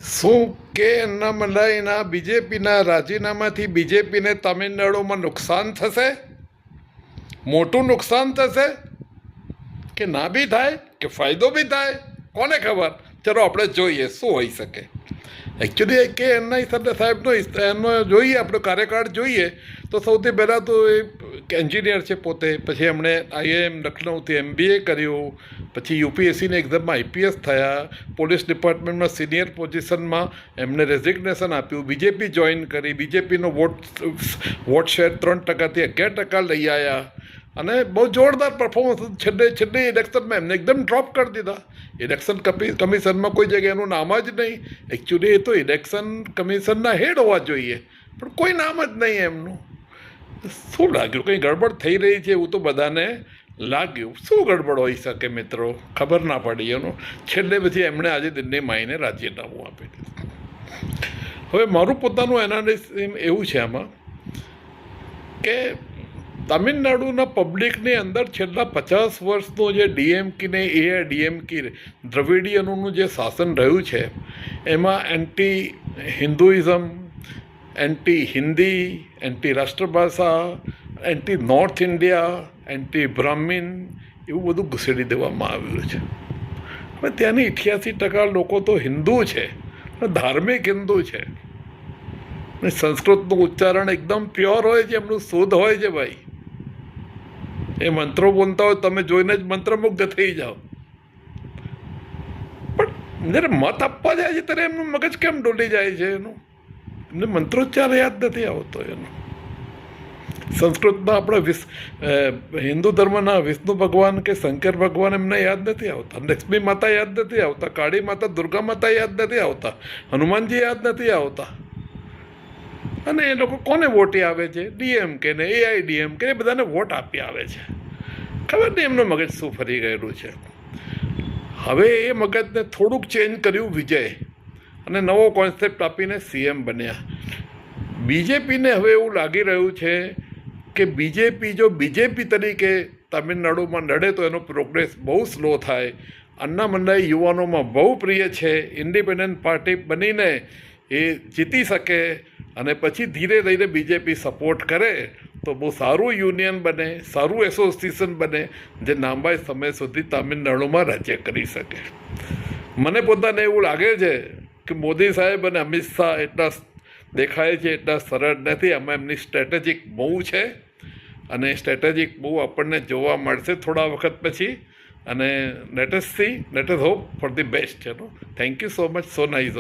શું કે અન્નામલાઈના બીજેપીના રાજીનામાથી બીજેપીને તમિલનાડુમાં નુકસાન થશે? મોટું નુકસાન થશે કે ના બી થાય કે ફાયદો બી થાય? કોને ખબર. ચલો આપણે જોઈએ શું હોઈ શકે. એકચ્યુઅલી કે એમના હિસાબે સાહેબનો એમનો જોઈએ, આપણો કાર્યકાળ જોઈએ તો સૌથી પહેલાં તો એ એન્જિનિયર છે પોતે, પછી એમણે આઈઆઈએમ લખનૌથી MBA કર્યું, પછી યુપીએસસીની એક્ઝામમાં IPS થયા, પોલીસ ડિપાર્ટમેન્ટમાં સિનિયર પોઝિશનમાં એમણે રેઝિગ્નેશન આપ્યું, બીજેપી જોઈન કરી, બીજેપીનો વોટ શેર 3%થી 11% લઈ આવ્યા અને બહુ જોરદાર પરફોર્મન્સ. છેલ્લે ઇલેક્શનમાં એમને એકદમ ડ્રોપ કરી દીધા. ઇલેક્શન કમિશનમાં કોઈ જગ્યાએ એનું નામ જ નહીં. એકચ્યુઅલી એ તો ઇલેક્શન કમિશનના હેડ હોવા જોઈએ, પણ કોઈ નામ જ નહીં એમનું. શું લાગ્યું? કંઈ ગડબડ થઈ રહી છે એવું તો બધાને લાગ્યું. શું ગડબડ હોઈ શકે મિત્રો? ખબર ના પડી એનું. છેલ્લે પછી એમણે આજે દિલ્હી માઈને રાજીનામું આપી દીધું. હવે મારું પોતાનું એનાલિસિસ એવું છે આમાં કે તમિલનાડુના પબ્લિકની અંદર છેલ્લા 50 વર્ષનું જે DMK ને AIDMK દ્રવિડિયનોનું જે શાસન રહ્યું છે એમાં anti Hinduism, anti Hindi, anti રાષ્ટ્રભાષા, anti north India, anti Brahmin એવું બધું ઘુસેડી દેવામાં આવ્યું છે. હવે ત્યાંની 88% લોકો તો હિન્દુ છે, ધાર્મિક હિન્દુ છે. સંસ્કૃતનું ઉચ્ચારણ એકદમ પ્યોર હોય છે, એમનું શુદ્ધ હોય છે ભાઈ. એ મંત્રો બોલતા હોય તમે જોઈને જ મંત્રમુગ્ધ થઈ જાઓ. પણ જ્યારે મત આપવા જાય છે ત્યારે એમનું મગજ કેમ ડોલી જાય છે? એમને મંત્રોચ્ચાર યાદ નથી આવતો એનો. સંસ્કૃતમાં આપણે હિન્દુ ધર્મના વિષ્ણુ ભગવાન કે શંકર ભગવાન એમને યાદ નથી આવતા, લક્ષ્મી માતા યાદ નથી આવતા, કાળી માતા, દુર્ગા માતા યાદ નથી આવતા, હનુમાનજી યાદ નથી આવતા. અને એ લોકો કોને વોટ આવે છે? DMK ને AIDMK એ બધાને વોટ આપી આવે છે. ખબર નહીં એમનું મગજ શું ફરી ગયેલું છે. હવે એ મગજને થોડુંક ચેન્જ કર્યું વિજય, અને નવો કોન્સેપ્ટ આપીને CM બન્યા. બીજેપીને હવે એવું લાગી રહ્યું છે કે બીજેપી જો બીજેપી તરીકે તમિલનાડુમાં લડે તો એનો પ્રોગ્રેસ બહુ સ્લો થાય. અન્નામલાઈ યુવાનોમાં બહુ પ્રિય છે. ઇન્ડિપેન્ડન્ટ પાર્ટી બનીને એ જીતી શકે અને પછી ધીરે ધીરે બીજેપી સપોર્ટ કરે તો બહુ સારું યુનિયન બને, સારું એસોસિએશન બને, જે લાંબા સમય સુધી તમિલનાડુમાં રાજ્ય કરી શકે. મને પોતાને એવું લાગે છે કે મોદી સાહેબ અને અમિત શાહ એટલા દેખાય છે એટલા સરળ નથી. આમાં એમની સ્ટ્રેટેજિક મૂવ છે અને સ્ટ્રેટેજિક મૂવ આપણને જોવા મળશે થોડા વખત પછી. અને let us hope for the best. Thank you so much. So nice.